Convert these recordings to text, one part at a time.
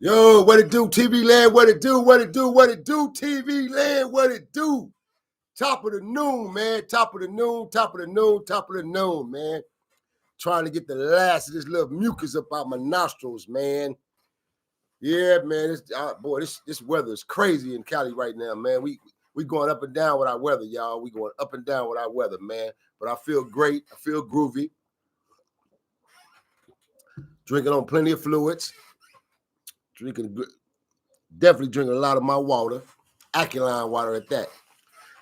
Yo, what it do, TV land? What it do? What it do? What it do, TV land? What it do? Top of the noon, man. Top of the noon, top of the noon, top of the noon, man. Trying to get the last of this little mucus up out my nostrils, man. Yeah, man. This weather is crazy in Cali right now, man. We going up and down with our weather, y'all. We going up and down with our weather, man. But I feel great. I feel groovy. Drinking on plenty of fluids. Definitely drinking a lot of my water, alkaline water at that.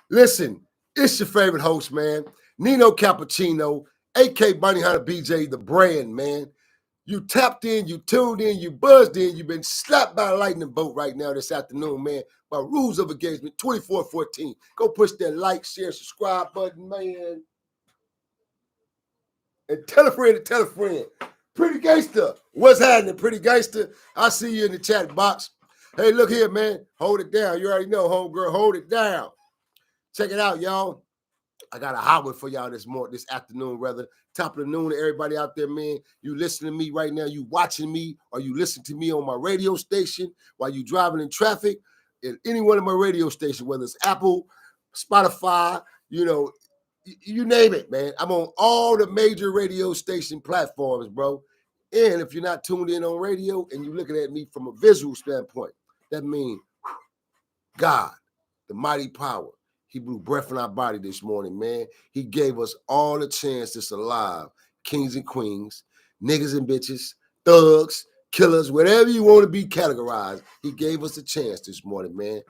Listen, it's your favorite host, man, Nino Cappucino, AK Bunny Hunter BJ, the brand, man. You tapped in, you tuned in, you buzzed in, you've been slapped by a lightning bolt right now this afternoon, man. By rules of engagement, 2414. Go push that like, share, subscribe button, man. And tell a friend to tell a friend. Pretty gangster, what's happening, pretty gangster? I see you in the chat box. Hey, look here, man. Hold it down. You already know, homegirl. Hold it down. Check it out, y'all. I got a hot one for y'all this afternoon, rather. Top of the noon to everybody out there, man. You listening to me right now. You watching me, or you listen to me on my radio station while you driving in traffic. In any one of my radio stations, whether it's Apple, Spotify, you name it, man. I'm on all the major radio station platforms, bro. And if you're not tuned in on radio and you're looking at me from a visual standpoint, that means God, the mighty power, he blew breath in our body this morning, man. He gave us all the chance to survive. Kings and queens, niggas and bitches, thugs, killers, whatever you want to be categorized. He gave us a chance this morning, man.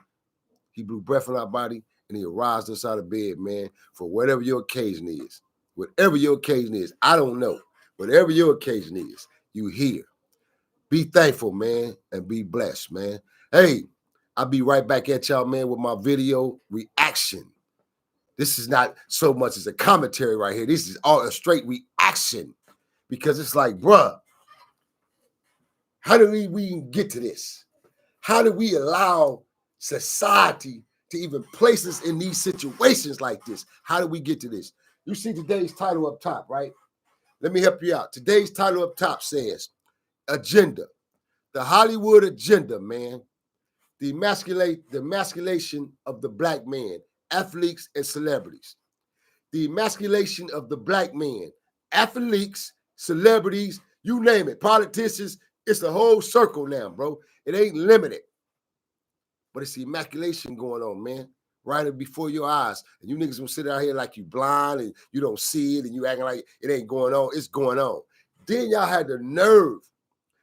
He blew breath in our body and he aroused us out of bed, man, for whatever your occasion is. Whatever your occasion is, I don't know. Whatever your occasion is, you here. Be thankful, man, and be blessed, man. Hey, I'll be right back at y'all, man, with my video reaction. This is not so much as a commentary right here. This is all a straight reaction because it's like, bruh, how do we get to this? How do we allow society to even place us in these situations like this? How do we get to this? You see today's title up top, right? Let me help you out. Today's title up top says, Agenda. The Hollywood agenda, man. The emasculation of the black man, athletes and celebrities. The emasculation of the black man, athletes, celebrities, you name it, politicians. It's a whole circle now, bro. It ain't limited. But it's the emasculation going on, man, right before your eyes. And you niggas gonna sit out here like you blind and you don't see it and you acting like it ain't going on. It's going on. Then y'all had the nerve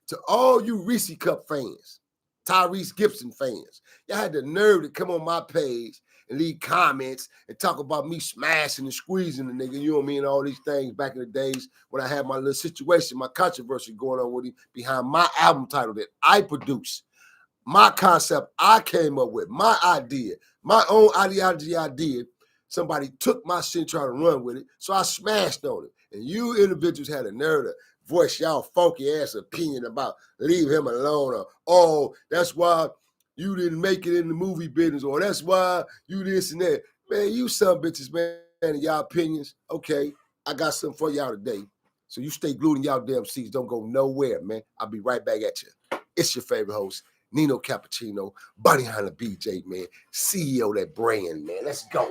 to all you Reese Cup fans, Tyrese Gibson fans. Y'all had the nerve to come on my page and leave comments and talk about me smashing and squeezing the nigga, you know what I mean, all these things back in the days when I had my little situation, my controversy going on with him behind my album title that I produced. My concept I came up with, my idea, my own ideology idea. Somebody took my shit and tried to run with it, so I smashed on it. And you individuals had a nerve to voice y'all funky ass opinion about leave him alone, or oh, that's why you didn't make it in the movie business, or that's why you this and that. Man, you some bitches, man, and y'all opinions. Okay, I got something for y'all today. So you stay glued in y'all damn seats. Don't go nowhere, man. I'll be right back at you. It's your favorite host, Nino Cappucino, Bunny Hunter BJ, man. CEO of that brand, man. Let's go.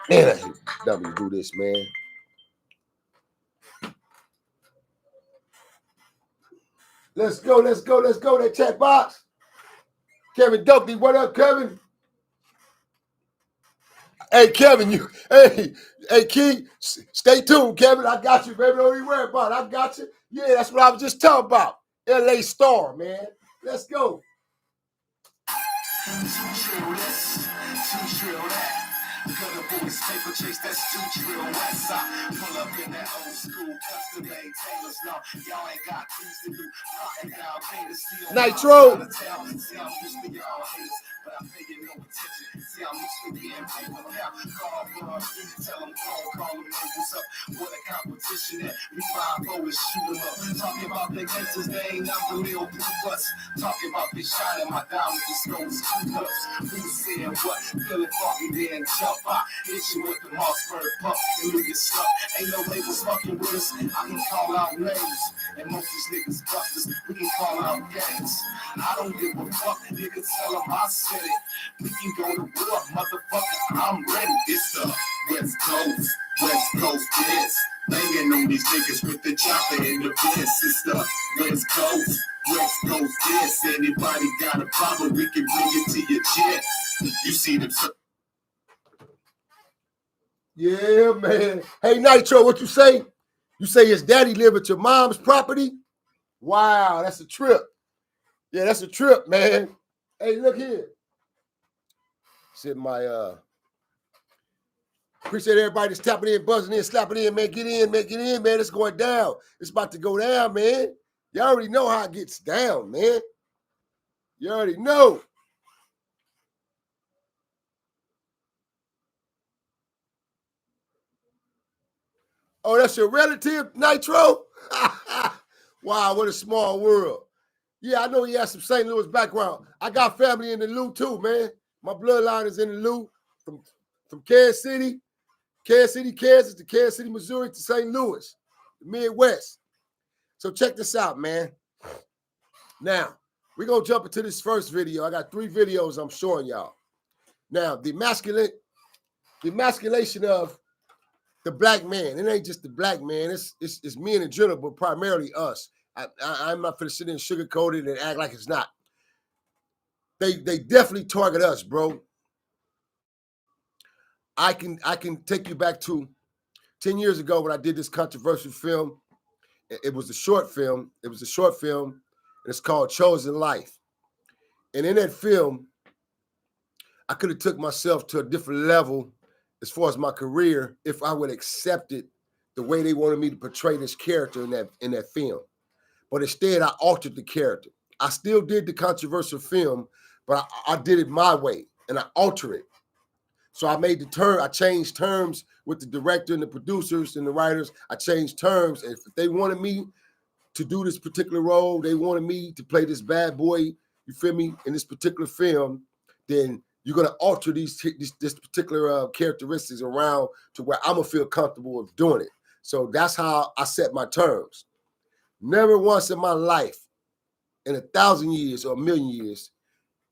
Man, I hate W do this, man. Let's go. That chat box. Kevin Dokley, what up, Kevin? Hey, Kevin, hey, Key, stay tuned, Kevin. I got you, baby. Don't even worry about it. I got you. Yeah, that's what I was just talking about. LA Star, man. Let's go. Paper chase, that's too drill west side. Pull up in that old school custom made Taylor's law. Y'all ain't got things to do. Nitro. But I pay you no attention. See, I'm used to being paper now. Call for tell them call them what's up. What a competition that we 5-0 and shoot them up. Talking about the gangsters, they ain't not the real blue bus. Talking about the shot in my dime with the stones, two cups. Who said what? Feeling foggy, then jump. I hit you with the Mossberg pump and you get stuck. Ain't no labels fucking with us. I can call out names. And most of these niggas busters, we can call out gangs. I don't give a fuck, niggas tell them I said it. We can go to war, motherfucker, I'm ready. It's the West Coast is. Banging on these niggas with the chopper in the fence. It's the West Coast is. Anybody got a problem, we can bring it to your chest. You see them. Yeah, man. Hey, Nitro, what you say? You say his daddy live at your mom's property? Wow, that's a trip. Yeah, that's a trip, man. Hey, look here. Said my appreciate everybody that's tapping in, buzzing in, slapping in, man. Get in, man. It's going down. It's about to go down, man. You already know how it gets down, man. You already know. Oh, that's your relative, Nitro? Wow, what a small world. Yeah, I know he has some St. Louis background. I got family in the Lou too, man. My bloodline is in the Lou from Kansas City, Kansas to Kansas City, Missouri to St. Louis, the Midwest. So check this out, man. Now, we're going to jump into this first video. I got 3 videos I'm showing y'all. Now, the emasculation of the black man. It ain't just the black man. It's men in general, but primarily us. I'm not finna sit in sugarcoat it and act like it's not. They definitely target us, bro. I can take you back to 10 years ago when I did this controversial film. It was a short film. And it's called Chosen Life. And in that film, I could have took myself to a different level as far as my career if I would have accepted the way they wanted me to portray this character in that film. But instead, I altered the character. I still did the controversial film, but I did it my way, and I altered it. So I changed terms with the director and the producers and the writers. I changed terms. And if they wanted me to do this particular role, they wanted me to play this bad boy, you feel me, in this particular film, then you're going to alter this particular characteristics around to where I'm going to feel comfortable with doing it. So that's how I set my terms. Never once in my life, in 1,000 years or 1,000,000 years,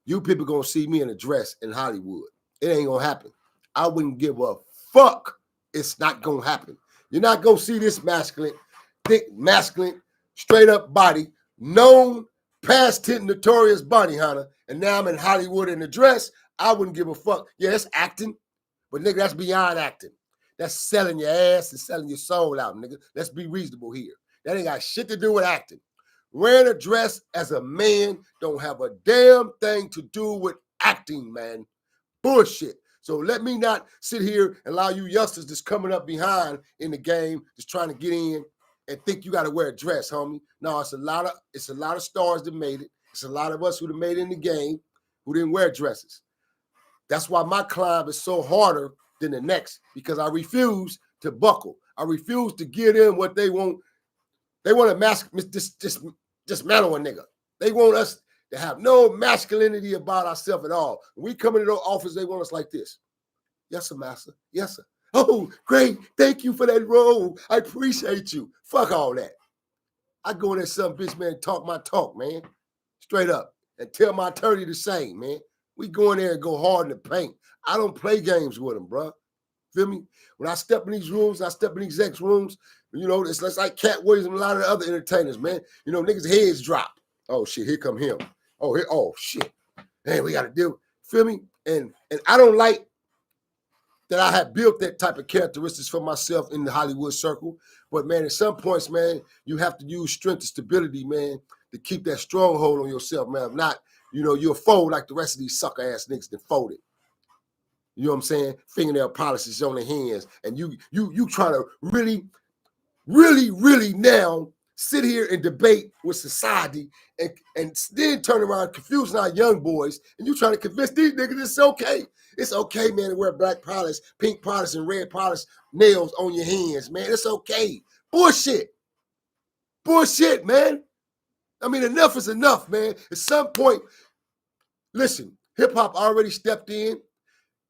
you people going to see me in a dress in Hollywood. It ain't going to happen. I wouldn't give a fuck. It's not going to happen. You're not going to see this masculine, thick, masculine, straight up body, known, past tense, notorious bounty hunter, and now I'm in Hollywood in a dress. I wouldn't give a fuck. Yeah, that's acting, but nigga, that's beyond acting. That's selling your ass and selling your soul out, nigga. Let's be reasonable here. That ain't got shit to do with acting. Wearing a dress as a man don't have a damn thing to do with acting, man. Bullshit. So let me not sit here and allow you youngsters that's coming up behind in the game, just trying to get in and think you got to wear a dress, homie. No, it's a lot of stars that made it. It's a lot of us who made it in the game who didn't wear dresses. That's why my climb is so harder than the next, because I refuse to buckle. I refuse to give them what they want. They want to dismantle a nigga. They want us to have no masculinity about ourselves at all. When we come into their office, they want us like this. Yes, sir, master. Yes, sir. Oh, great. Thank you for that role. I appreciate you. Fuck all that. I go in there, some bitch, man, talk my talk, man. Straight up. And tell my attorney the same, man. We go in there and go hard in the paint. I don't play games with them, bro. Feel me? When I step in these rooms, I step in these exec rooms, you know, it's like Cat Williams and a lot of the other entertainers, man. You know, niggas' heads drop. Oh, shit, here come him. Oh, shit. Man, we got to deal. Feel me? And I don't like that I have built that type of characteristics for myself in the Hollywood circle. But, man, at some points, man, you have to use strength and stability, man, to keep that stronghold on yourself, man. If not, you know, you'll fold like the rest of these sucker-ass niggas that folded. You know what I'm saying? Fingernail polishes on their hands. And you trying to really, really, really now sit here and debate with society and then turn around confusing our young boys, and you trying to convince these niggas it's okay. It's okay, man, to wear black polish, pink polish, and red polish nails on your hands, man. It's okay. Bullshit. Bullshit, man. I mean, enough is enough, man. At some point, listen, hip-hop already stepped in.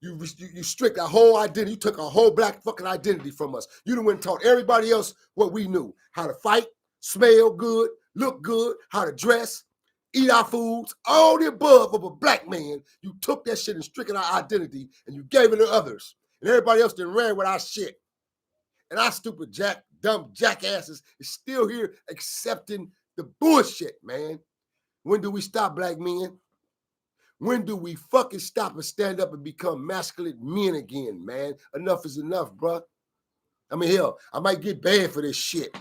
You strict our whole identity. You took our whole black fucking identity from us. You done went and taught everybody else what we knew. How to fight, smell good, look good, how to dress, eat our foods, all the above of a black man. You took that shit and stricken our identity and you gave it to others. And everybody else then ran with our shit. And our stupid dumb jackasses is still here accepting the bullshit, man. When do we stop, black men? When do we fucking stop and stand up and become masculine men again, man? Enough is enough, bruh. I mean, hell, I might get banned for this shit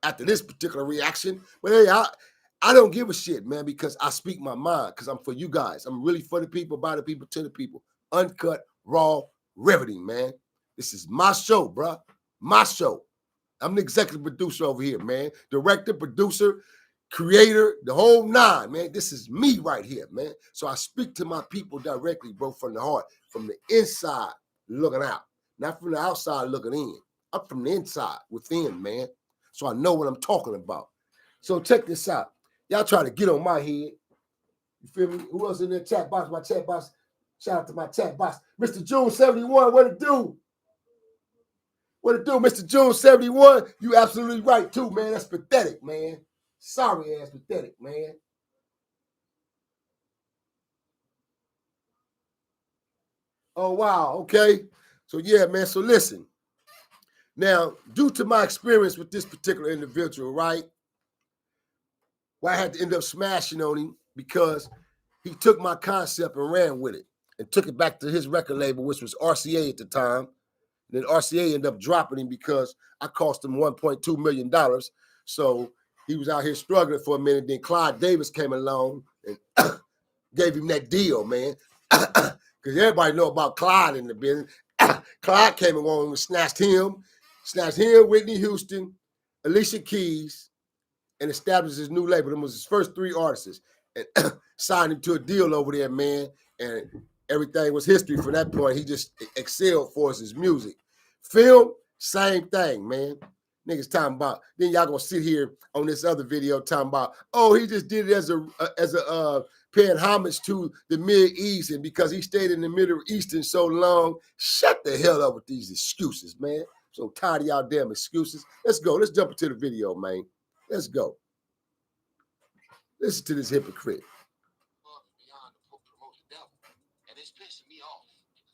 after this particular reaction. But hey, I don't give a shit, man, because I speak my mind, because I'm for you guys. I'm really for the people, by the people, to the people. Uncut, raw, riveting, man. This is my show, bruh. My show. I'm the executive producer over here, man. Director, producer, creator, the whole nine, man. This is me right here, man. So I speak to my people directly, bro, from the heart, from the inside looking out, not from the outside looking in. I'm from the inside, within, man. So I know what I'm talking about. So check this out. Y'all try to get on my head. You feel me? Who else in the chat box? My chat box. Shout out to my chat box. Mr. June 71, what it do? What it do, Mr. June 71? You absolutely right, too, man. That's pathetic, man. Sorry ass pathetic, man. Oh, wow. Okay. So, yeah, man. So, listen. Now, due to my experience with this particular individual, right, well, I had to end up smashing on him because he took my concept and ran with it and took it back to his record label, which was RCA at the time. Then RCA ended up dropping him because I cost him $1.2 million. So he was out here struggling for a minute. Then Clyde Davis came along and gave him that deal, man. Because everybody know about Clyde in the business. Clyde came along and snatched him, Whitney Houston, Alicia Keys, and established his new label. Them was his first three artists. And signed him to a deal over there, man. And everything was history from that point. He just excelled for us his music. Film, same thing, man. Niggas talking about, then y'all gonna sit here on this other video talking about, oh, he just did it as a paying homage to the Mid-East, and because he stayed in the Middle Eastern so long. Shut the hell up with these excuses, man. So tired of y'all damn excuses. Let's go. Let's jump into the video, man. Let's go. Listen to this hypocrite. Beyond to promote the devil, and it's pissing me off.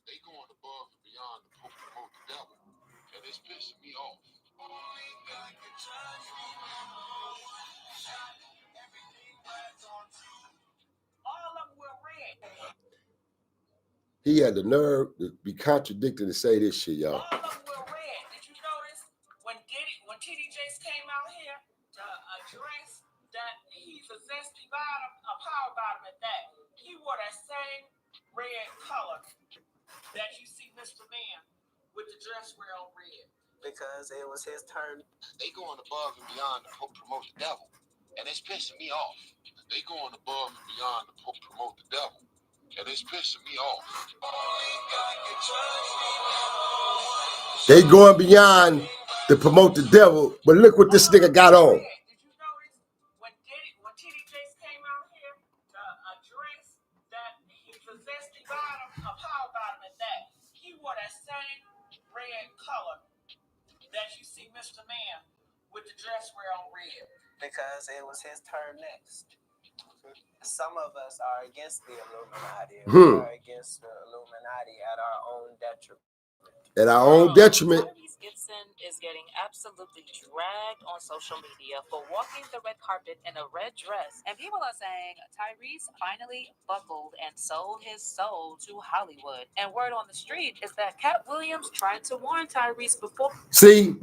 They going above and beyond to promote the devil, and it's pissing me off. He had the nerve to be contradicting to say this shit, y'all. All of them were red. Did you notice when TD Jakes came out here to address that he's a zesty bottom, a power bottom at that? He wore that same red color that you see Mr. Man with the dress wear on red. Because it was his turn. They going above and beyond to promote the devil, and it's pissing me off. They going above and beyond to promote the devil, and it's pissing me off. They going beyond to promote the devil, but look what this nigga got on. Did you notice when TD Jakes came out here to address that he's a zesty bottom, a power bottom at that? He wore that same red color that you see Mr. Man with the dress wear on red. Because it was his turn next. Some of us are against the Illuminati. We are against the Illuminati at our own detriment. At our own detriment. Tyrese Gibson is getting absolutely dragged on social media for walking the red carpet in a red dress. And people are saying Tyrese finally buckled and sold his soul to Hollywood. And word on the street is that Cat Williams tried to warn Tyrese before. See,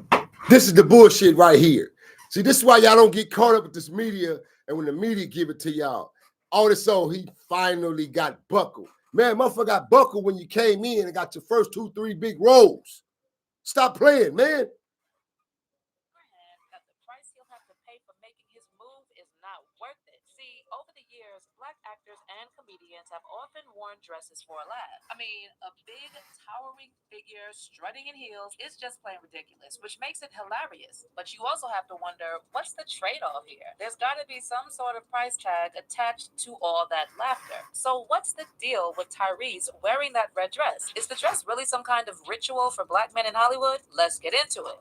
this is the bullshit right here. See, this is why y'all don't get caught up with this media, and when the media give it to y'all, all this so he finally got buckled. Man, motherfucker got buckled when you came in and got your first 2-3 big roles. Stop playing, man. That the price he'll have to pay and comedians have often worn dresses for a laugh. I mean, a big, towering figure strutting in heels is just plain ridiculous, which makes it hilarious. But you also have to wonder, what's the trade-off here? There's got to be some sort of price tag attached to all that laughter. So what's the deal with Tyrese wearing that red dress? Is the dress really some kind of ritual for black men in Hollywood? Let's get into it.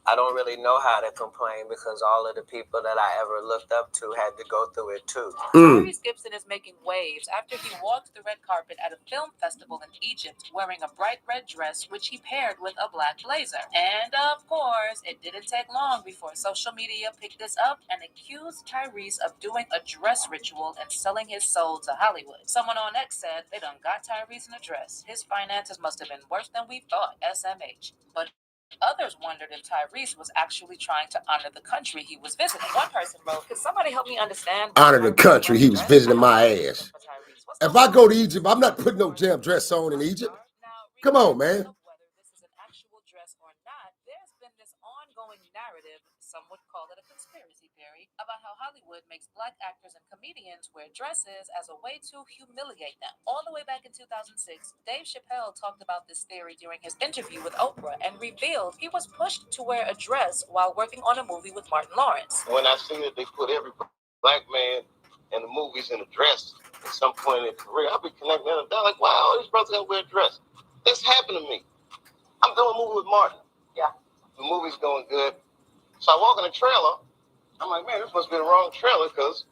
I don't really know how to complain because all of the people that I ever looked up to had to go through it too. Tyrese Gibson is making waves after he walked the red carpet at a film festival in Egypt wearing a bright red dress which he paired with a black blazer. And of course, it didn't take long before social media picked this up and accused Tyrese of doing a dress ritual and selling his soul to Hollywood. Someone on X said they done got Tyrese in a dress. His finances must have been worse than we thought, SMH. But others wondered if Tyrese was actually trying to honor the country he was visiting. One person wrote, "Could somebody help me understand?" Honor the country he was visiting my ass. If I go to Egypt, I'm not putting no damn dress on in Egypt. Come on, man. Whether this is an actual dress or not, there's been this ongoing narrative, some would call it a conspiracy theory, about how Hollywood makes black actors and comedians wear dresses as a way to humiliate them. All the way back in 2006, Dave Chappelle talked about this theory during his interview with Oprah and revealed he was pushed to wear a dress while working on a movie with Martin Lawrence. When I see that they put every black man in the movies in a dress at some point in their career, I'll be connecting them. They're like, wow, these brothers gotta wear a dress. This happened to me. I'm doing a movie with Martin. Yeah. The movie's going good. So I walk in the trailer. I'm like, man, this must be the wrong trailer because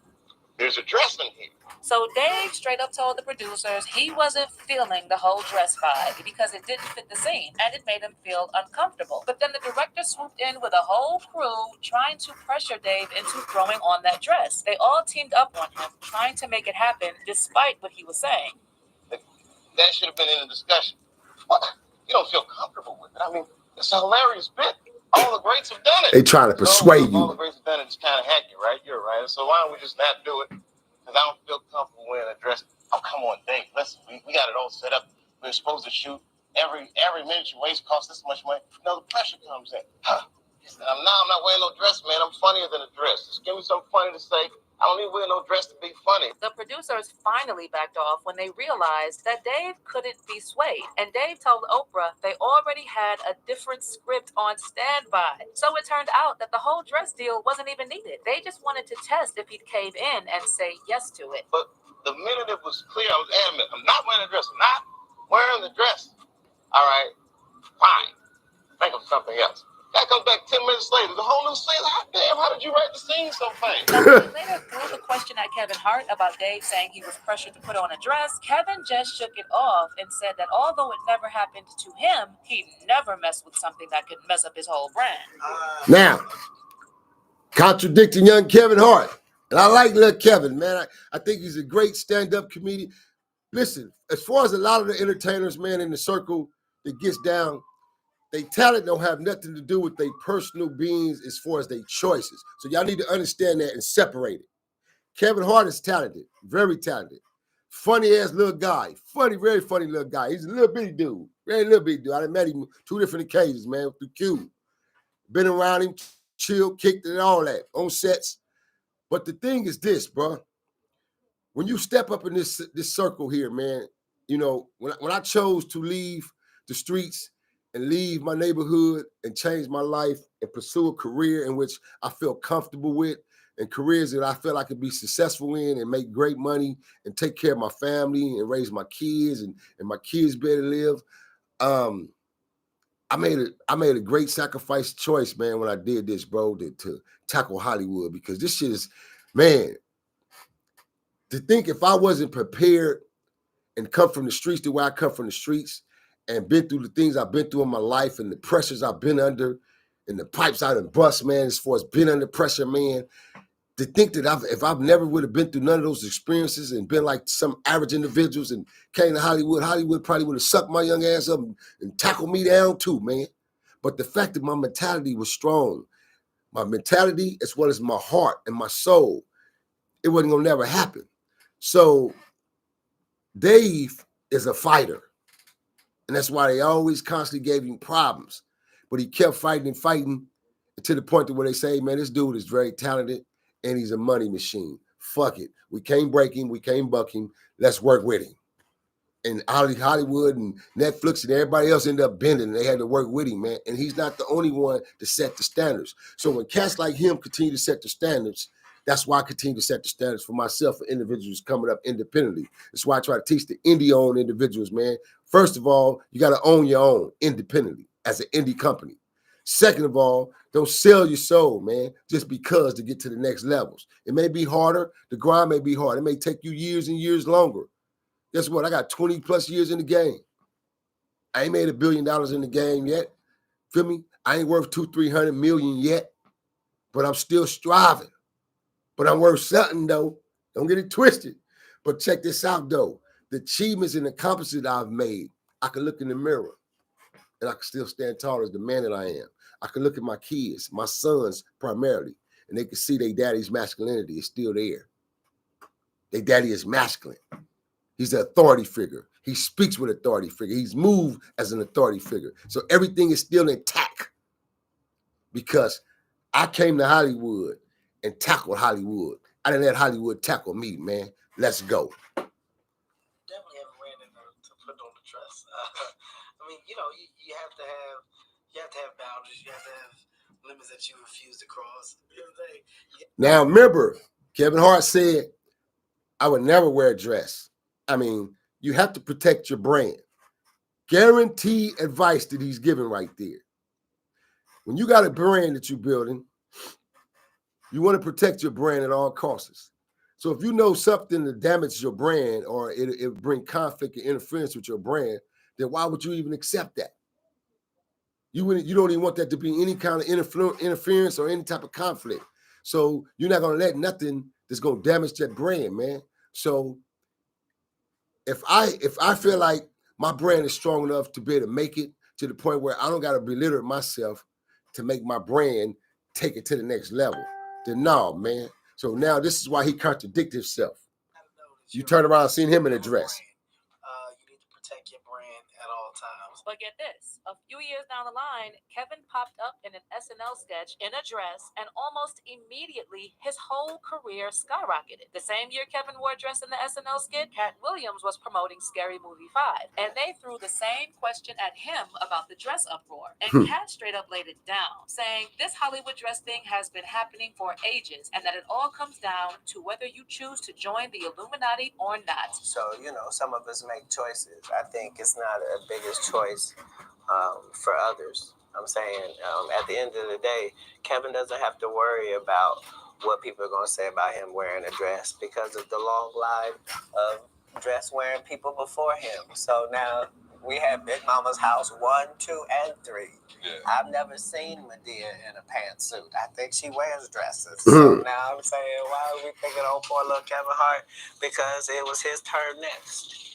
there's a dress in here. So Dave straight up told the producers he wasn't feeling the whole dress vibe because it didn't fit the scene and it made him feel uncomfortable. But then the director swooped in with a whole crew trying to pressure Dave into throwing on that dress. They all teamed up on him, trying to make it happen despite what he was saying. That should have been in the discussion. What? You don't feel comfortable with it. I mean, it's a hilarious bit. All the greats have done it. They trying to persuade you. All the greats have done it. It's kind of hacky, right? You're right. So why don't we just not do it? Because I don't feel comfortable wearing a dress. Oh, come on, Dave. Listen, we got it all set up. We're supposed to shoot. Every minute you waste costs this much money. The pressure comes in. He said, I'm not wearing no dress, man. I'm funnier than a dress. Just give me something funny to say. I don't need to wear no dress to be funny. The producers finally backed off when they realized that Dave couldn't be swayed. And Dave told Oprah they already had a different script on standby. So it turned out that the whole dress deal wasn't even needed. They just wanted to test if he'd cave in and say yes to it. But the minute it was clear, I was adamant. I'm not wearing a dress. I'm not wearing the dress. All right, fine. Think of something else. That comes back 10 minutes later. The whole new scene. Damn, how did you write the scene so fast? Now, when he later threw the question at Kevin Hart about Dave saying he was pressured to put on a dress, Kevin just shook it off and said that although it never happened to him, he never messed with something that could mess up his whole brand. Now, contradicting young Kevin Hart. And I like little Kevin, man. I think he's a great stand-up comedian. Listen, as far as a lot of the entertainers, man, in the circle that gets down, they talent don't have nothing to do with their personal beings as far as their choices. So y'all need to understand that and separate it. Kevin Hart is talented, very talented. Funny ass little guy. Funny, very funny little guy. He's a little bitty dude. Very little bitty dude. I met him 2 different occasions, man, through Q. Been around him, chill, kicked it and all that on sets. But the thing is this, bro. When you step up in this circle here, man, you know, when I chose to leave the streets and leave my neighborhood and change my life and pursue a career in which I feel comfortable with and careers that I feel I could be successful in and make great money and take care of my family and raise my kids and my kids better live. I made a great sacrifice choice, man, when I did this, bro, to tackle Hollywood, because this shit is, man, to think if I wasn't prepared and come from the streets the way I come from the streets and been through the things I've been through in my life and the pressures I've been under and the pipes I done bust, man, as far as being under pressure, man, to think that if I've never would have been through none of those experiences and been like some average individuals and came to Hollywood probably would have sucked my young ass up and tackled me down too, man. But the fact that my mentality was strong, my mentality as well as my heart and my soul, it wasn't gonna never happen. So Dave is a fighter. And that's why they always constantly gave him problems. But he kept fighting and fighting to the point to where they say, man, this dude is very talented and he's a money machine. Fuck it. We can't break him. We can't buck him. Let's work with him. And Hollywood and Netflix and everybody else ended up bending. And they had to work with him, man. And he's not the only one to set the standards. So when cats like him continue to set the standards, that's why I continue to set the standards for myself and individuals coming up independently. That's why I try to teach the indie-owned individuals, man. First of all, you got to own your own independently as an indie company. Second of all, don't sell your soul, man, just because to get to the next levels. It may be harder. The grind may be hard. It may take you years and years longer. Guess what? I got 20 plus years in the game. I ain't made $1 billion in the game yet. Feel me? I ain't worth 200-300 million yet, but I'm still striving. But I'm worth something though. Don't get it twisted. But check this out though. The achievements and accomplishments I've made, I can look in the mirror and I can still stand tall as the man that I am. I can look at my kids, my sons primarily, and they can see their daddy's masculinity is still there. Their daddy is masculine. He's an authority figure. He speaks with authority figure. He's moved as an authority figure. So everything is still intact because I came to Hollywood and tackled Hollywood. I didn't let Hollywood tackle me, man. Let's go. Definitely haven't ran to put on the dress. I mean, you know, you have to have boundaries. You have to have limits that you refuse to cross. Now remember, Kevin Hart said, I would never wear a dress. I mean, you have to protect your brand. Guaranteed advice that he's giving right there. When you got a brand that you're building, you want to protect your brand at all costs. So if you know something that damages your brand or it bring conflict and interference with your brand, then why would you even accept that? You don't even want that to be any kind of interference or any type of conflict. So you're not going to let nothing that's going to damage that brand, man. So if I feel like my brand is strong enough to be able to make it to the point where I don't got to belittle myself to make my brand take it to the next level, then no, man. So now this is why he contradicted himself. You turn around and seen him in a dress. You need to protect your brand at all times. But get this, a few years down the line, Kevin popped up in an SNL sketch in a dress, and almost immediately his whole career skyrocketed. The same year Kevin wore a dress in the SNL skit, Cat Williams was promoting Scary Movie 5, and they threw the same question at him about the dress uproar. And Cat straight up laid it down, saying this Hollywood dress thing has been happening for ages, and that it all comes down to whether you choose to join the Illuminati or not. So, you know, some of us make choices. I think it's not a biggest choice for others. I'm saying at the end of the day, Kevin doesn't have to worry about what people are going to say about him wearing a dress because of the long line of dress wearing people before him. So now we have Big Mama's house 1, 2, and 3. Yeah. I've never seen Medea in a pantsuit. I think she wears dresses. So now I'm saying, why are we picking on poor little Kevin Hart? Because it was his turn next.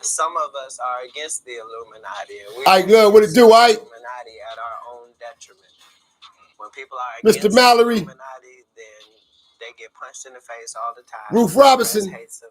Some of us are against the Illuminati. And we what it do, Illuminati at our own detriment. When people are against Mr. Mallory, the Illuminati, then they get punched in the face all the time. Ruth Robinson hates him.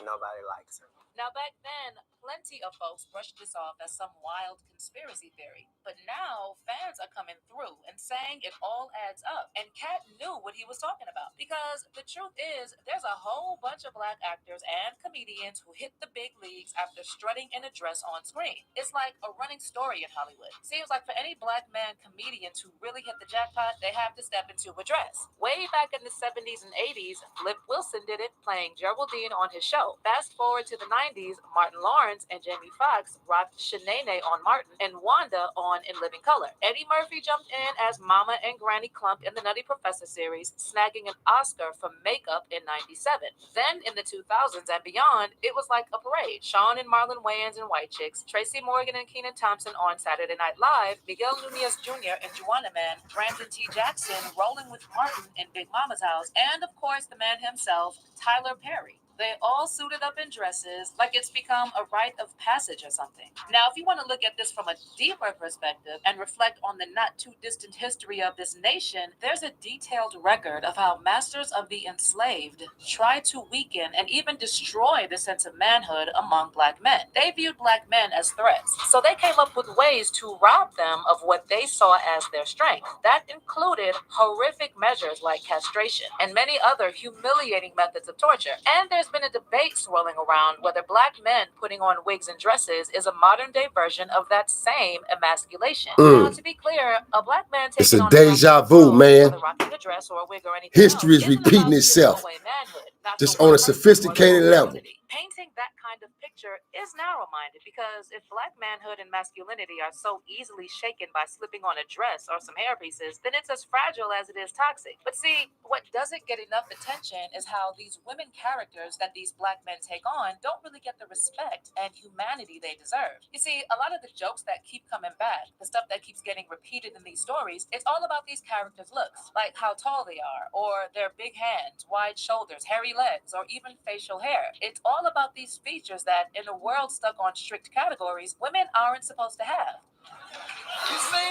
Nobody likes him. Now, back then, plenty of folks brushed this off as some wild conspiracy theory. But now, fans are coming through and saying it all adds up. And Cat knew what he was talking about. Because the truth is, there's a whole bunch of black actors and comedians who hit the big leagues after strutting in a dress on screen. It's like a running story in Hollywood. Seems like for any black man comedian to really hit the jackpot, they have to step into a dress. Way back in the 70s and 80s, Flip Wilson did it, playing Geraldine on his show. Fast forward to the 90s, Martin Lawrence and Jamie Foxx rocked Shanae on Martin and Wanda on In Living Color. Eddie Murphy jumped in as Mama and Granny Clump in the Nutty Professor series, snagging an Oscar for makeup in 97. Then in the 2000s and beyond, it was like a parade. Sean and Marlon Wayans in White Chicks, Tracy Morgan and Kenan Thompson on Saturday Night Live, Miguel Nunez Jr. in Juana Man, Brandon T. Jackson rolling with Martin in Big Mama's House, and of course the man himself, Tyler Perry. They all suited up in dresses like it's become a rite of passage or something. Now, if you want to look at this from a deeper perspective and reflect on the not too distant history of this nation, there's a detailed record of how masters of the enslaved tried to weaken and even destroy the sense of manhood among black men. They viewed black men as threats, so they came up with ways to rob them of what they saw as their strength. That included horrific measures like castration and many other humiliating methods of torture. And there's been a debate swirling around whether black men putting on wigs and dresses is a modern day version of that same emasculation. Now, to be clear, a black man taking It's a on deja vu, man. whether rocking a dress or a wig or anything History else, is repeating itself, away manhood, not just to on one a person or sophisticated their level. community. Painting that kind of picture is narrow-minded because if black manhood and masculinity are so easily shaken by slipping on a dress or some hair pieces, then it's as fragile as it is toxic. But see, what doesn't get enough attention is how these women characters that these black men take on don't really get the respect and humanity they deserve. You see, a lot of the jokes that keep coming back, the stuff that keeps getting repeated in these stories, it's all about these characters' looks, like how tall they are, or their big hands, wide shoulders, hairy legs, or even facial hair. It's all about these features that, in a world stuck on strict categories, women aren't supposed to have. You see?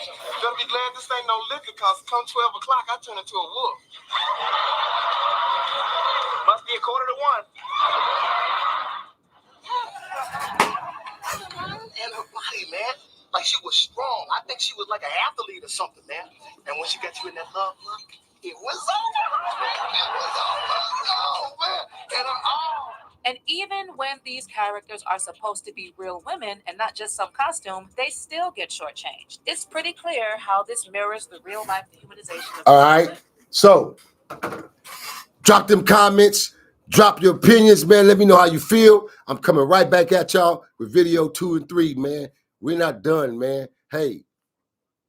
You better be glad this ain't no liquor, cause come 12 o'clock, I turn into a wolf. Must be 1:45. And her body, man, like she was strong. I think she was like an athlete or something, man. And when she got you in that love look, it was over. It was over. Oh, man. And her arm. And even when these characters are supposed to be real women and not just some costume, they still get shortchanged. It's pretty clear how this mirrors the real life dehumanization of All right. So, drop them comments. Drop your opinions, man. Let me know how you feel. I'm coming right back at y'all with video 2 and 3, man. We're not done, man. Hey,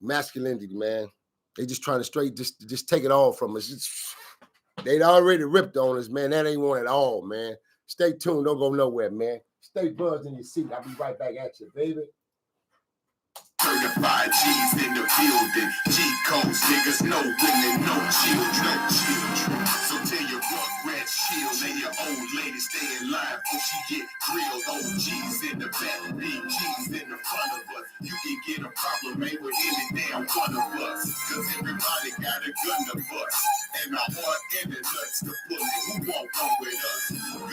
masculinity, man. They just trying to just take it all from us. They already ripped on us, man. That ain't one at all, man. Stay tuned. Don't go nowhere, man. Stay buzzed in your seat. I'll be right back at you, baby. Certified G's in the building. G-codes, niggas, no women, no children. So tell your rough red shield and your old lady stay in line before she get grilled. OG's in the back, BG's in the front of us. You can get a problem, man, with any damn one of us. Cause everybody got a gun to bust. And a heart and the nuts to pull it. Who won't go with us?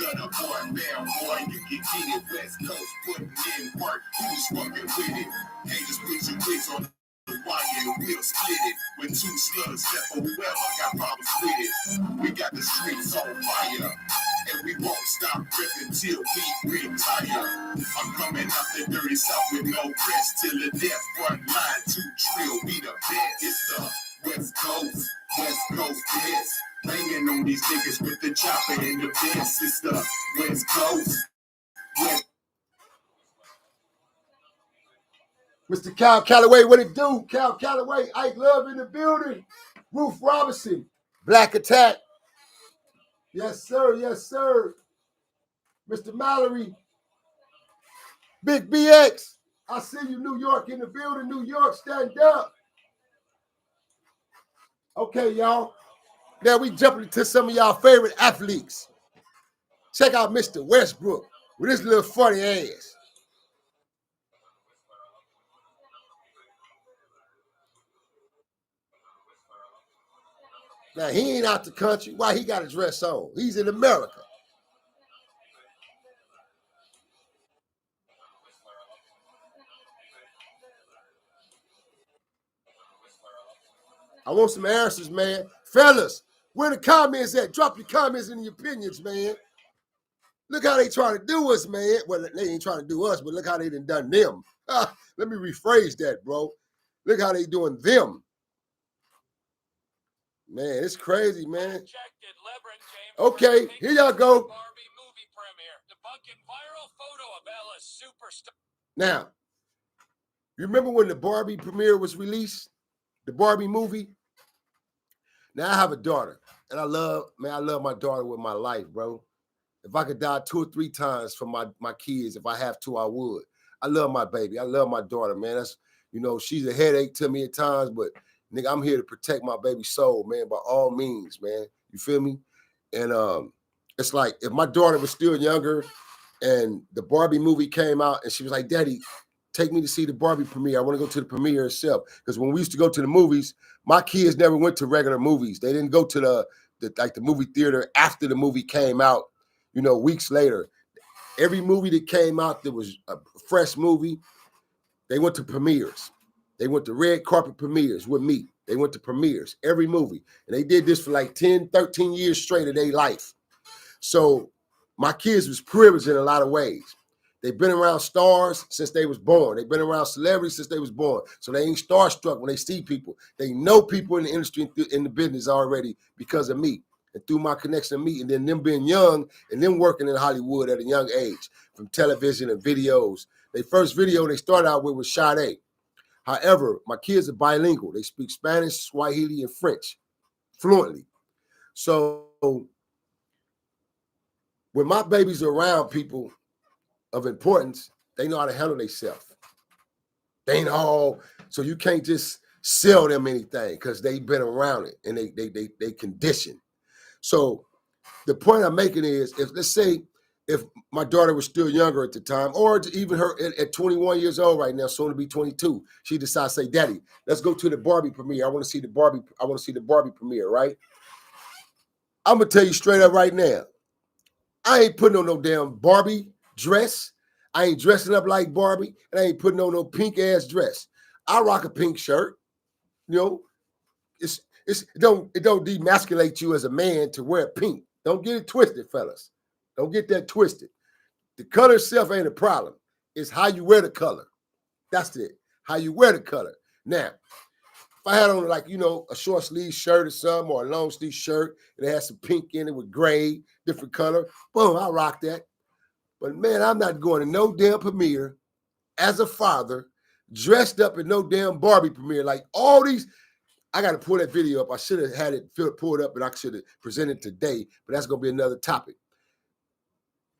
Gunner boy, bam boy, you can get it West Coast, putting in work. Who's fucking with it? Haters put your wigs on the wire and we'll split it. When two slugs step for whoever got problems with it. We got the streets on fire. And we won't stop ripping till we retire. I'm coming out the dirty south with no rest till the death front line to drill. We the best. It's the West Coast best. Banging on these niggas with the chopper and the best. It's the West Coast. Mr. Cal Calloway, what it do? Cal Calloway, Ike Love in the building. Ruth Robinson, Black Attack. Yes, sir. Yes, sir. Mr. Mallory, Big BX. I see you, New York in the building. New York, stand up. Okay, y'all. Now we jumping into some of y'all favorite athletes. Check out Mr. Westbrook with his little funny ass. Now, he ain't out the country. Why he got a dress on? He's in America. I want some answers, man. Fellas, where the comments at? Drop your comments and your opinions, man. Look how they trying to do us, man. Well, they ain't trying to do us, but look how they done them. Let me rephrase that, bro. Look how they doing them. Man, it's crazy, man. Okay, here y'all go. Now, you remember when the Barbie premiere was released? The Barbie movie? Now, I have a daughter, and I love my daughter with my life, bro. If I could die 2 or 3 times for my kids, if I have to, I would. I love my baby. I love my daughter, man. That's, she's a headache to me at times, but nigga, I'm here to protect my baby's soul, man, by all means, man. You feel me? And It's like if my daughter was still younger and the Barbie movie came out and she was like, Daddy, take me to see the Barbie premiere. I want to go to the premiere itself. Because when we used to go to the movies, my kids never went to regular movies. They didn't go to the movie theater after the movie came out, weeks later. Every movie that came out that was a fresh movie, they went to premieres. They went to red carpet premieres with me. They went to premieres, every movie. And they did this for like 10, 13 years straight of their life. So my kids was privileged in a lot of ways. They've been around stars since they was born. They've been around celebrities since they was born. So they ain't starstruck when they see people. They know people in the industry, in the business already because of me and through my connection to me. And then them being young and them working in Hollywood at a young age from television and videos. Their first video they started out with was Sade. However, my kids are bilingual. They speak Spanish, Swahili, and French fluently. So when my babies are around people of importance, they know how to handle themselves. They ain't all, so you can't just sell them anything because they've been around it and they conditioned. So the point I'm making is, let's say if my daughter was still younger at the time, or even her at 21 years old right now, soon to be 22, she decides to say, Daddy, let's go to the Barbie premiere. I want to see the Barbie premiere, right? I'm gonna tell you straight up right now, I ain't putting on no damn Barbie dress. I ain't dressing up like Barbie, and I ain't putting on no pink ass dress. I rock a pink shirt. It don't demasculate you as a man to wear pink. Don't get it twisted, fellas. Don't get that twisted. The color itself ain't a problem. It's how you wear the color. That's it. How you wear the color. Now, if I had on a short sleeve shirt or something, or a long sleeve shirt, and it has some pink in it with gray, different color, boom, I rock that. But man, I'm not going to no damn premiere as a father dressed up in no damn Barbie premiere. Like all these, I got to pull that video up. I should have had it pulled up and I should have presented today, but that's going to be another topic.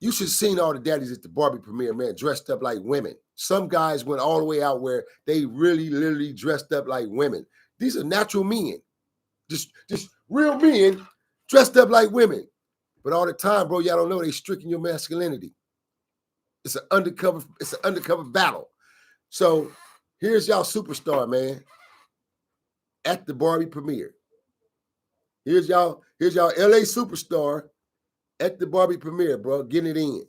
You should have seen all the daddies at the Barbie premiere, man, dressed up like women. Some guys went all the way out where they really, literally dressed up like women. These are natural men, just real men dressed up like women. But all the time, bro, y'all don't know they stricken your masculinity. It's an undercover battle. So here's y'all superstar, man, at the Barbie premiere. Here's y'all LA superstar at the Barbie premiere, bro. Getting it in.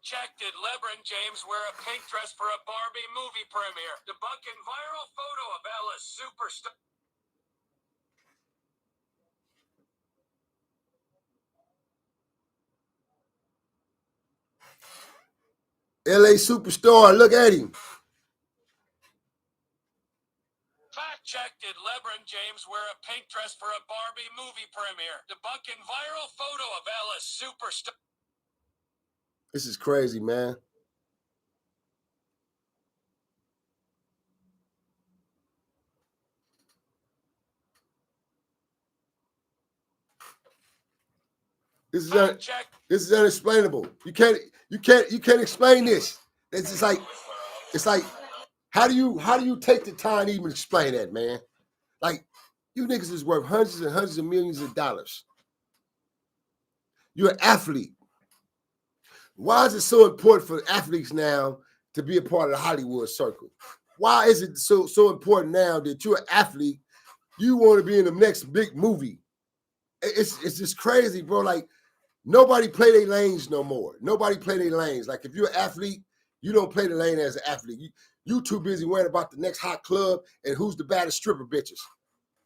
Check, did LeBron James wear a pink dress for a Barbie movie premiere? Debunking viral photo of Ella's superstar. LA superstar, look at him. Fact check, did LeBron James wear a pink dress for a Barbie movie premiere? Debunking viral photo of Ella's superstar. This is crazy, man. This is unexplainable. You can't explain this. It's like how do you take the time to even explain that, man? Like, you niggas is worth hundreds and hundreds of millions of dollars. You're an athlete. Why is it so important for athletes now to be a part of the Hollywood circle? Why is it so important now that you're an athlete, you want to be in the next big movie? It's just crazy, bro. Like, nobody play their lanes no more. Nobody play their lanes. Like, if you're an athlete, you don't play the lane as an athlete. You too busy worrying about the next hot club and who's the baddest stripper bitches,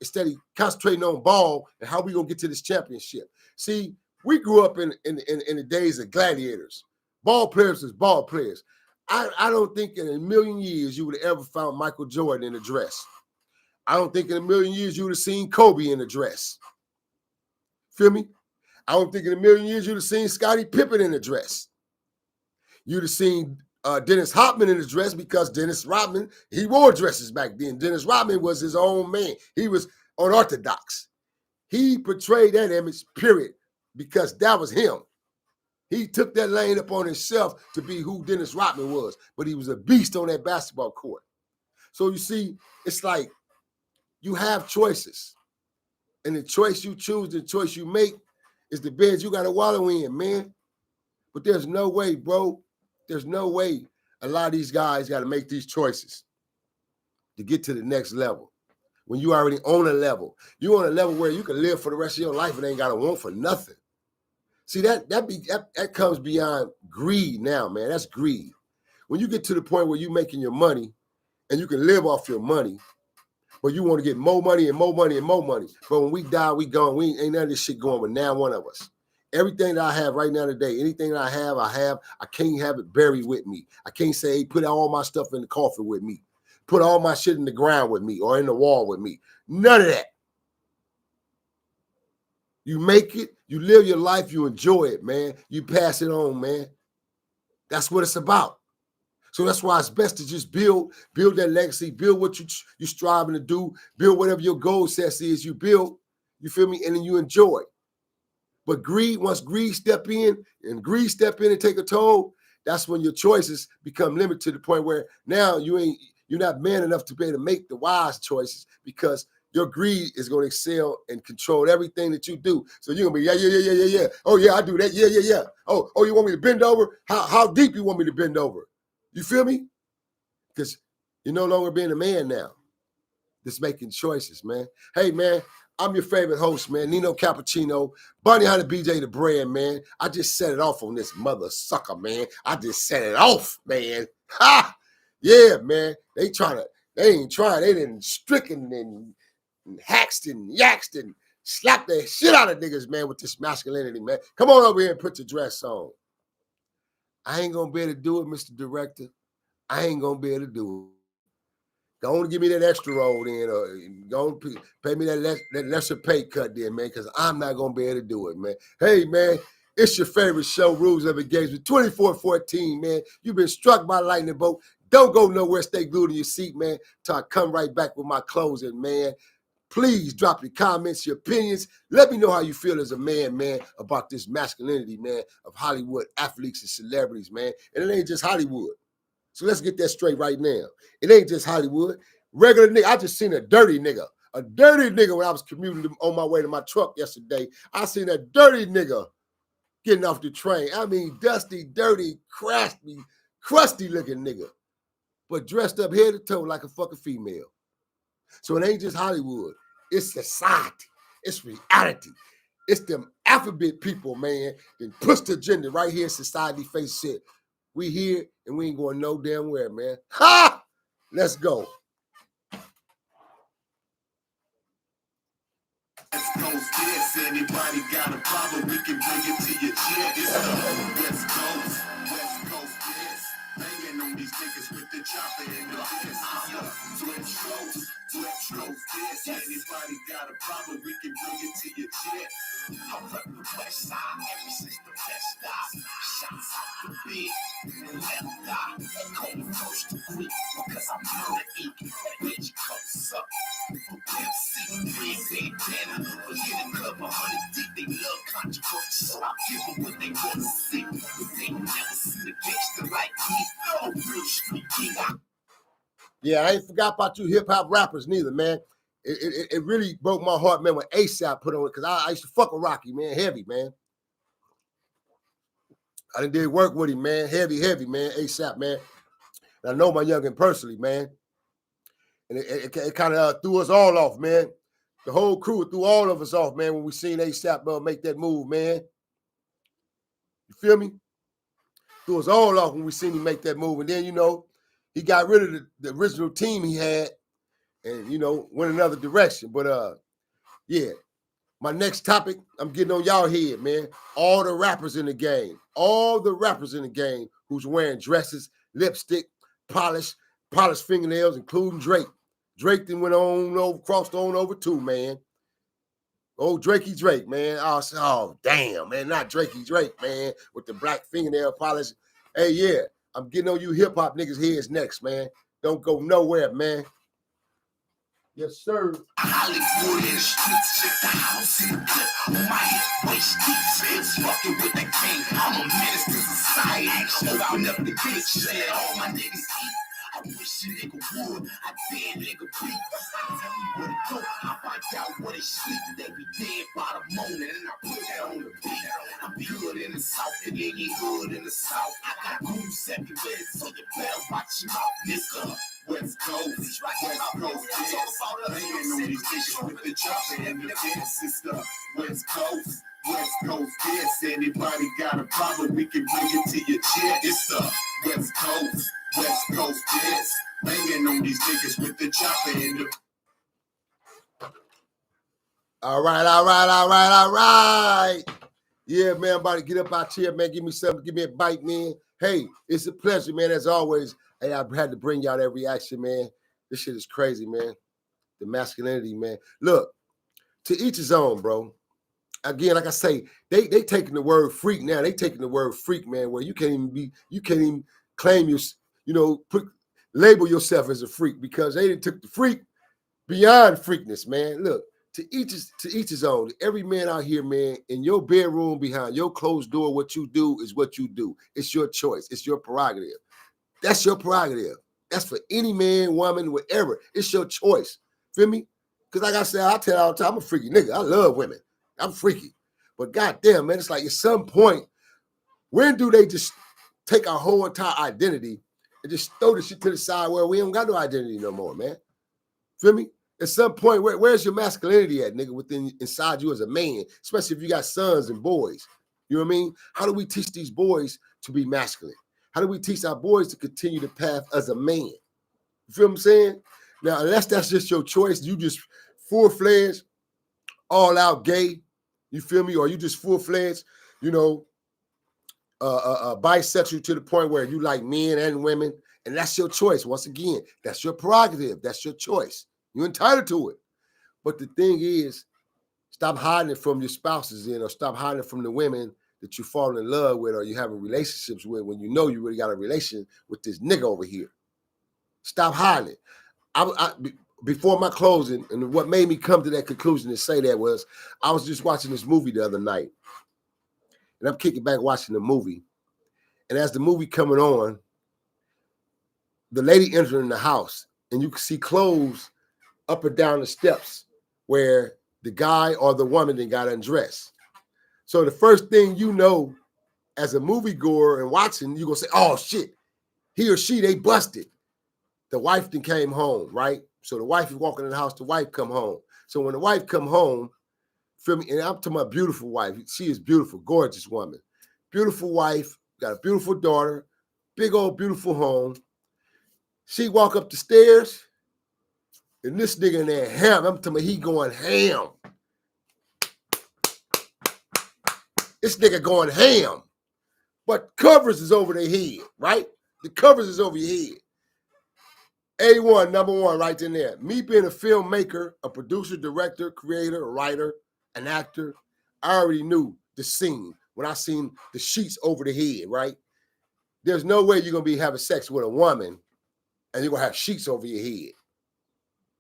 instead of concentrating on ball and how we gonna get to this championship. See, we grew up in the days of gladiators. Ball players is ball players. I don't think in a million years you would have ever found Michael Jordan in a dress. I don't think in a million years you would have seen Kobe in a dress. Feel me? I don't think in a million years you'd have seen Scottie Pippen in a dress. You'd have seen Dennis Rodman in a dress, because Dennis Rodman, he wore dresses back then. Dennis Rodman was his own man. He was unorthodox. He portrayed that image, period, because that was him. He took that lane upon himself to be who Dennis Rodman was, but he was a beast on that basketball court. So you see, it's like you have choices, and the choice you choose, the choice you make, It's the beds you got to wallow in, man. But there's no way, bro. There's no way a lot of these guys got to make these choices to get to the next level. When you already on a level, you on a level where you can live for the rest of your life and ain't got to want for nothing. See, that comes beyond greed now, man. That's greed. When you get to the point where you're making your money and you can live off your money, but you want to get more money and more money and more money. But when we die, we gone. We ain't none of this shit going with now one of us. Everything that I have right now today, anything that I have. I can't have it buried with me. I can't say, hey, put all my stuff in the coffin with me. Put all my shit in the ground with me or in the wall with me. None of that. You make it, you live your life, you enjoy it, man. You pass it on, man. That's what it's about. So that's why it's best to just build that legacy, build what you striving to do, build whatever your goal set is, you build, you feel me, and then you enjoy. But once greed step in and take a toll, that's when your choices become limited to the point where now you're not man enough to be able to make the wise choices because your greed is going to excel and control everything that you do. So you're going to be, yeah. Oh, yeah, I do that. Yeah. Oh, you want me to bend over? How deep you want me to bend over? You feel me? Because you're no longer being a man now. Just making choices, man. Hey, man, I'm your favorite host, man. Nino Cappucino, Bunny Hunter BJ the brand, man. I just set it off on this mother sucker, man. I just set it off, man. Ha! Yeah, man. They ain't trying. They didn't stricken and haxed and yaxed and slapped the shit out of niggas, man, with this masculinity, man. Come on over here and put your dress on. I ain't gonna be able to do it, Mr. Director. I ain't gonna be able to do it. Go on, give me that extra roll then, or go on, pay me that lesser pay cut then, man, because I'm not going to be able to do it, man. Hey, man, it's your favorite show, Rules of Engagement, 2414, man. You've been struck by lightning bolt. Don't go nowhere. Stay glued in your seat, man, till I come right back with my closing, man. Please drop your comments, your opinions. Let me know how you feel as a man, about this masculinity, man, of Hollywood athletes and celebrities, man. And it ain't just Hollywood. So let's get that straight right now. It ain't just Hollywood. Regular nigga. I just seen a dirty nigga. A dirty nigga when I was commuting on my way to my truck yesterday. I seen a dirty nigga getting off the train. I mean, dusty, dirty, crusty looking nigga. But dressed up head to toe like a fucking female. So it ain't just Hollywood. It's society. It's reality. It's them alphabet people, man, that push the agenda right here in society face shit. We here and we ain't going no damn where, man. Ha! Let's go. West Coast, yes, anybody got a problem, we can bring it to your chair. It's the West Coast, yes. Banging on these niggas with the chopper in the fist. West Coast, yes. Anybody got a problem, we can bring it to your chair. I'm repping the West Side ever since the best stop. Shots out the bed and left eye. And call me first degree because I'm murder ink. That bitch cups up. So I give them what they want to see. They never see the gangster like me. No real street king. Yeah, I ain't forgot about you hip-hop rappers neither, man. It really broke my heart, man, when ASAP put on it, because I used to fuck with Rocky, man, heavy, man. I done did work with him, man, heavy, man, ASAP, man. And I know my youngin' personally, man. And it kind of threw us all off, man. The whole crew threw all of us off, man, when we seen ASAP make that move, man. You feel me? Threw us all off when we seen him make that move. And then, he got rid of the original team he had and, went another direction. But, yeah, my next topic, I'm getting on y'all head, man. All the rappers in the game who's wearing dresses, lipstick, polished fingernails, including Drake. Drake then went on crossed on over too, man. Oh, Drakey Drake, man. Oh, damn, man. Not Drakey Drake, man, with the black fingernail polish. Hey, yeah, I'm getting on you hip-hop niggas' heads next, man. Don't go nowhere, man. Yes, sir. Hollywood in the streets, just a house in the clip. On my hip, waist deep, spins fucking with the king. I'm a menace to society. Open up the gates, let all my niggas eat. I wish a nigga would, I dare nigga beat. Tell me where to go, I find out where they sleep. They be dead by the morning, and I put that on the in the South and any hood in the South. I got moves everywhere, so you better watch your mouth, nigga. West Coast, West Coast, yes. Laying on these niggas with the chopper and the fence, sister. West Coast, yes. Anybody got a problem, we can bring it to your chair. It's the West Coast, yes. Laying on these niggas with the chopper and the. All right. Yeah, man, I'm about to get up out here, man. Give me something, give me a bite, man. Hey, it's a pleasure, man, as always. Hey, I had to bring y'all that reaction, man. This shit is crazy, man. The masculinity, man. Look, to each his own, bro. Again, like I say, they taking the word freak now. They taking the word freak, man, where you can't even claim label yourself as a freak because they done took the freak beyond freakness, man. Look, to each his own. Every man out here, man, in your bedroom, behind your closed door, what you do is what you do. It's your choice. It's your prerogative. That's your prerogative. That's for any man, woman, whatever. It's your choice. Feel me? Because like I said, I tell all the time, I'm a freaky nigga. I love women. I'm freaky. But goddamn, man, it's like at some point, when do they just take our whole entire identity and just throw the shit to the side where we don't got no identity no more, man? Feel me? At some point, where's your masculinity at, nigga, inside you as a man, especially if you got sons and boys? You know what I mean? How do we teach these boys to be masculine? How do we teach our boys to continue the path as a man? You feel what I'm saying? Now, unless that's just your choice, you just full-fledged, all-out gay, you feel me? Or you just full-fledged, bisexual to the point where you like men and women, and that's your choice. Once again, that's your prerogative. That's your choice. You're entitled to it. But the thing is, stop hiding it from your spouses or stop hiding it from the women that you fall in love with or you having relationships with when you know you really got a relation with this nigga over here. Stop hiding it. Before my closing, and what made me come to that conclusion to say that was, I was just watching this movie the other night. And I'm kicking back watching the movie. And as the movie coming on, the lady entering the house, and you can see clothes up and down the steps where the guy or the woman that got undressed. So the first thing you know, as a moviegoer and watching, you're going to say, oh, shit, he or she, they busted. The wife then came home, right? So the wife is walking in the house, the wife come home. So when the wife come home, feel me, and I'm talking about beautiful wife. She is beautiful, gorgeous woman. Beautiful wife, got a beautiful daughter, big old beautiful home. She walk up the stairs, and this nigga in there ham. I'm talking about he going ham. This nigga going ham. But covers is over their head, right? The covers is over your head. A1, number one, right in there. Me being a filmmaker, a producer, director, creator, a writer, an actor, I already knew the scene when I seen the sheets over the head, right? There's no way you're going to be having sex with a woman and you're going to have sheets over your head.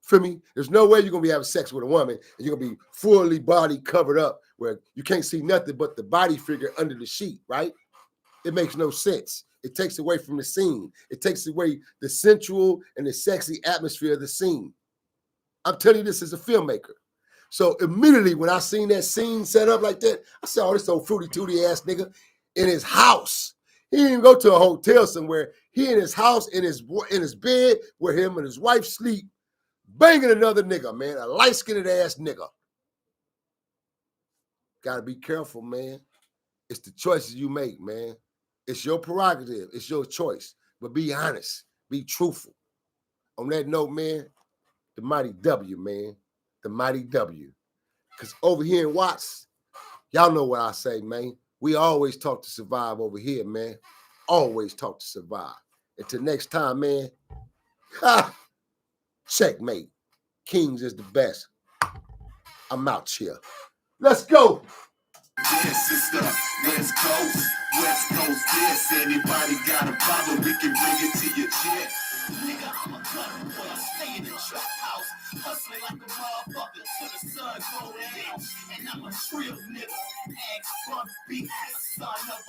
Feel me? There's no way you're going to be having sex with a woman and you're going to be fully body covered up where you can't see nothing but the body figure under the sheet, right? It makes no sense. It takes away from the scene. It takes away the sensual and the sexy atmosphere of the scene. I'm telling you this as a filmmaker. So immediately when I seen that scene set up like that, I said, oh, this old fruity tooty ass nigga in his house. He didn't even go to a hotel somewhere. He in his house, in his bed where him and his wife sleep, banging another nigga, man, a light-skinned ass nigga. Gotta be careful, man. It's the choices you make, man. It's your prerogative. It's your choice. But be honest. Be truthful. On that note, man, the mighty W, man. The mighty W. Because over here in Watts, y'all know what I say, man. We always talk to survive over here, man. Always talk to survive. Until next time, man. Checkmate. Kings is the best. I'm out here. Let's go. This is the West Coast, yes. Anybody got a problem, we can bring it to your chest. Nigga, I'm a gutter boy, I stay in the trap house, hustling like a motherfucker till the sun go down. And I'm a real nigga,